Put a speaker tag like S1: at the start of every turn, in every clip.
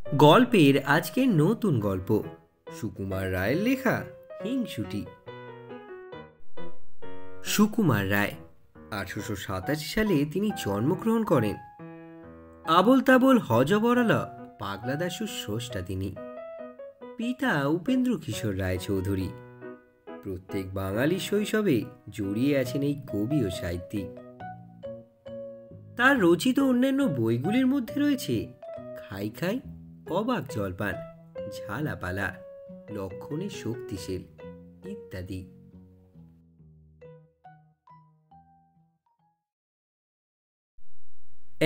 S1: গল্পের আজকের নতুন গল্প সুকুমার রায়ের লেখা হিংসুটি। সুকুমার রায় 1887 সালে তিনি জন্মগ্রহণ করেন। আবোল তাবোল হজবরলা পাগলা দাশুর স্রষ্টা তিনি। পিতা উপেন্দ্র কিশোর রায় চৌধুরী। প্রত্যেক বাঙালি শৈশবে জড়িয়ে আছেন এই কবি ও সাহিত্যিক। তার রচিত অন্যান্য বইগুলির মধ্যে রয়েছে খাই খাই, অবাক জলপান, ঝালাপালা, লক্ষণে শক্তিশীল ইত্যাদি।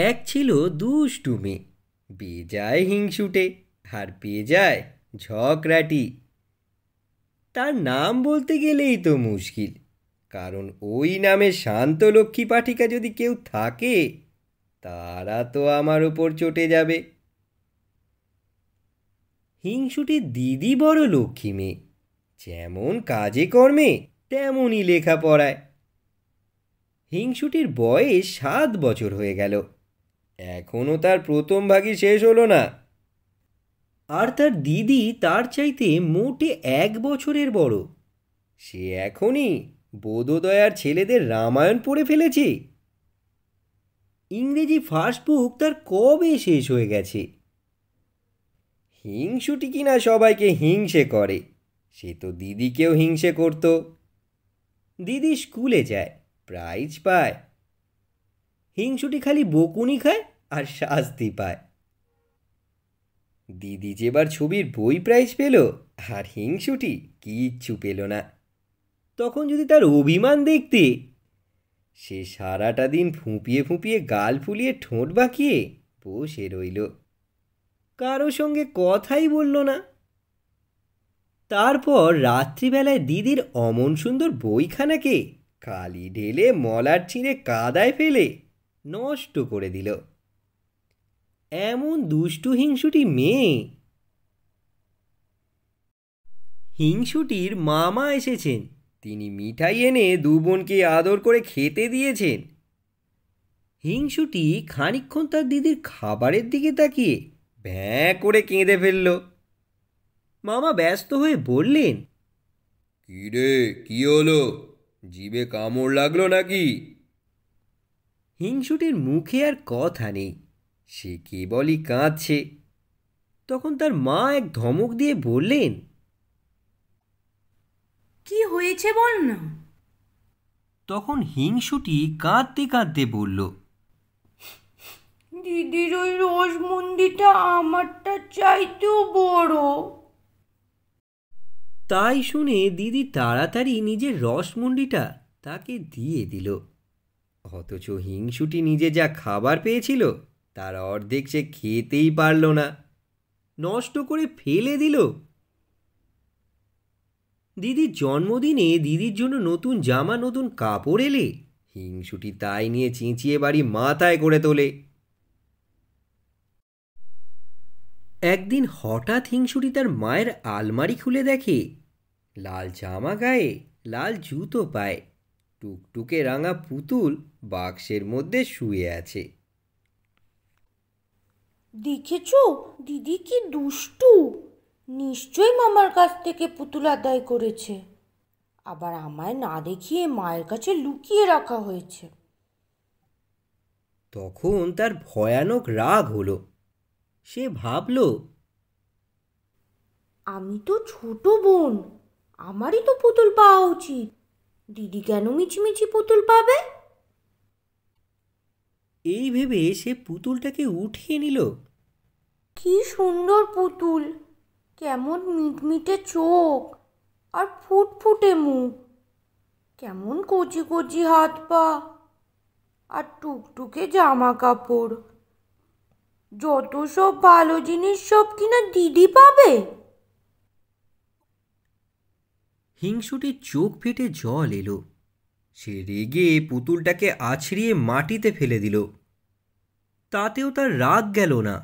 S1: এক ছিল দুষ্টু মেয়ে, বেজায় হিংসুটে আর বেজায় ঝগড়াটি। তার নাম বলতে গেলেই তো মুশকিল, কারণ ওই নামে শান্ত লক্ষ্মী পাঠিকা যদি কেউ থাকে তারা তো আমার উপর চটে যাবে। হিংসুটির দিদি বড় লক্ষ্মী মেয়ে, যেমন কাজে কর্মে তেমনই লেখাপড়ায়। হিংসুটির বয়স 7 বছর হয়ে গেল, এখনও তার প্রথম ভাগই শেষ হলো না। আর তার দিদি তার চাইতে মোটে 1 বছরের বড়। সে এখনই বোধোদয়ার ছেলেদের রামায়ণ পড়ে ফেলেছে। ইংরেজি ফার্স্ট বুক তার কবে শেষ হয়ে গেছে। হিংসুটি কিনা সবাইকে হিংসে করে, সে তো দিদিকেও হিংসে করত। দিদি স্কুলে যায়, প্রাইজ পায়। হিংসুটি খালি বকুনি খায় আর শাস্তি পায়। দিদি যেবার ছবির বই প্রাইজ পেল, আর হিংসুটি কিচ্ছু পেল না। তখন যদি তার অভিমান দেখতে, সে সারাটা দিন ফুঁপিয়ে ফুঁপিয়ে গাল ফুলিয়ে ঠোঁট বাঁকিয়ে বসে রইল, কারো সঙ্গে কথাই বলল না। তারপর রাত্রিবেলায় দিদির অমন সুন্দর বইখানাকে কালি ঢেলে মলার ছিঁড়ে কাদায় ফেলে নষ্ট করে দিল। এমন দুষ্টু হিংসুটি মেয়ে। হিংসুটির মামা এসেছেন, তিনি মিঠাই এনে দু বোনকে আদর করে খেতে দিয়েছেন। হিংসুটি খানিকক্ষণ তার দিদির খাবারের দিকে তাকিয়ে ভ্যাঁ করে কেঁদে ফেলল। মামা ব্যস্ত হয়ে বললেন,
S2: কি রে, কি হলো? জিভে কামড় লাগলো নাকি?
S1: হিংসুটির মুখে আর কথা নেই, সে কেবলই কাঁদছে। তখন তার মা এক ধমক দিয়ে বললেন,
S3: কি হয়েছে বল না।
S1: তখন হিংসুটি কাঁদতে কাঁদতে বলল,
S3: দিদির ওই রসমন্দিটা আমারটা চাইতেও বড়।
S1: তাই শুনে দিদি তাড়াতাড়ি নিজের রসমুন্ডিটা তাকে দিয়ে দিল। অথচ হিংসুটি নিজে যা খাবার পেয়েছিল তার অর্ধেক সে খেতেই পারল না, নষ্ট করে ফেলে দিল। দিদির জন্মদিনে দিদির জন্য নতুন জামা, নতুন কাপড় এলে হিংসুটি তাই নিয়ে চেঁচিয়ে বাড়ি মাথায় করে তোলে। একদিন হঠাৎ হিংসুটি তার মায়ের আলমারি খুলে দেখে, লাল জামা গায়ে, লাল জুতো পায়ে, টুকটুকে রাঙা পুতুল বাক্সের মধ্যে শুয়ে আছে।
S3: দেখেছো দিদি কি দুষ্টু, নিশ্চয়ই মামার কাছ থেকে পুতুল আদায় করেছে, আবার আমায় না দেখিয়ে মায়ের কাছে লুকিয়ে রাখা হয়েছে।
S1: তখন তার ভয়ানক রাগ হলো। সে ভাবল,
S3: আমি তো ছোট বোন, আমারই তো পুতুল পাওয়া উচিত, দিদি কেন মিছিমিছি পুতুল পাবে।
S1: এই ভেবে সে পুতুলটাকে উঠিয়ে নিল।
S3: কি সুন্দর পুতুল, কেমন মিটমিটে চোখ আর ফুটফুটে মুখ, কেমন কচি কচি হাত পা আর টুকটুকে জামা কাপড়, যত সব ভালো জিনিস সব কিনা দিদি পাবে।
S1: হিংসুটির চোখ ফেটে জল এলো। সে রেগে পুতুলটাকে আছড়িয়ে মাটিতে ফেলে দিল। তাতেও তার রাগ গেল না।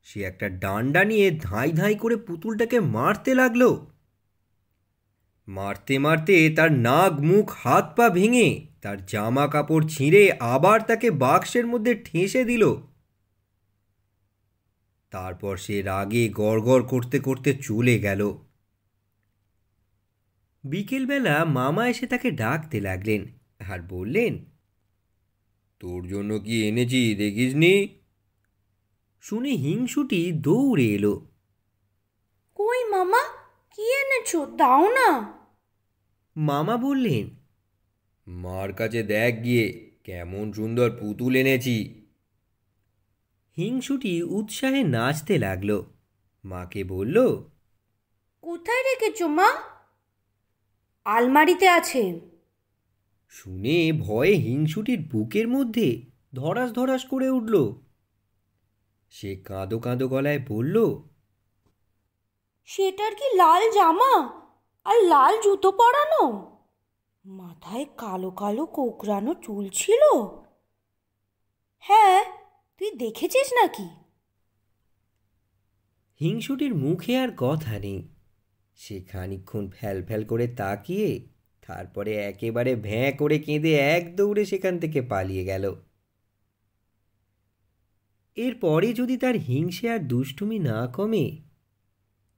S1: সে একটা ডান্ডা নিয়ে ধাঁই ধাঁই করে পুতুলটাকে মারতে লাগলো। মারতে মারতে তার নাক, মুখ, হাত পা ভেঙে তার জামা কাপড় ছিঁড়ে আবার তাকে বাক্সের মধ্যে ঠেসে দিল। তারপর সে রাগে গড়গড় করতে করতে চলে গেল। বিকেলবেলা মামা এসে তাকে ডাকতে লাগলেন আর বললেন,
S2: তোর জন্য কি এনেছি দেখিসনি?
S1: শুনে হিংসুটি দৌড়ে এলো।
S3: কই মামা, কি এনেছো দাও না।
S1: মামা বললেন,
S2: মার কাছে দেখ গিয়ে কেমন সুন্দর পুতুল এনেছি।
S1: হিংসুটি উৎসাহে নাচতে লাগলো। মাকে বলল,
S3: কোথায় রেখেছো মা? আলমারিতে আছে।
S1: শুনে ভয়ে হিংসুটির বুকের মধ্যে ধড়াস ধড়াস করে উঠল। সে কাঁদো কাঁদো গলায় বলল,
S3: সেটার কি লাল জামা আর লাল জুতো পরানো? মাথায় কালো কালো কোকড়ানো চুল ছিল? হ্যাঁ, তুই দেখেছিস নাকি?
S1: হিংসুটির মুখে আর কথা নেই। সে খানিকক্ষণ ফ্যাল ফ্যাল করে তাকিয়ে তারপরে একেবারে ভ্যাঁ করে কেঁদে এক দৌড়ে সেখান থেকে পালিয়ে গেল। এরপরে যদি তার হিংসে আর দুষ্টুমি না কমে,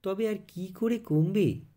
S1: তবে আর কি করে কমবে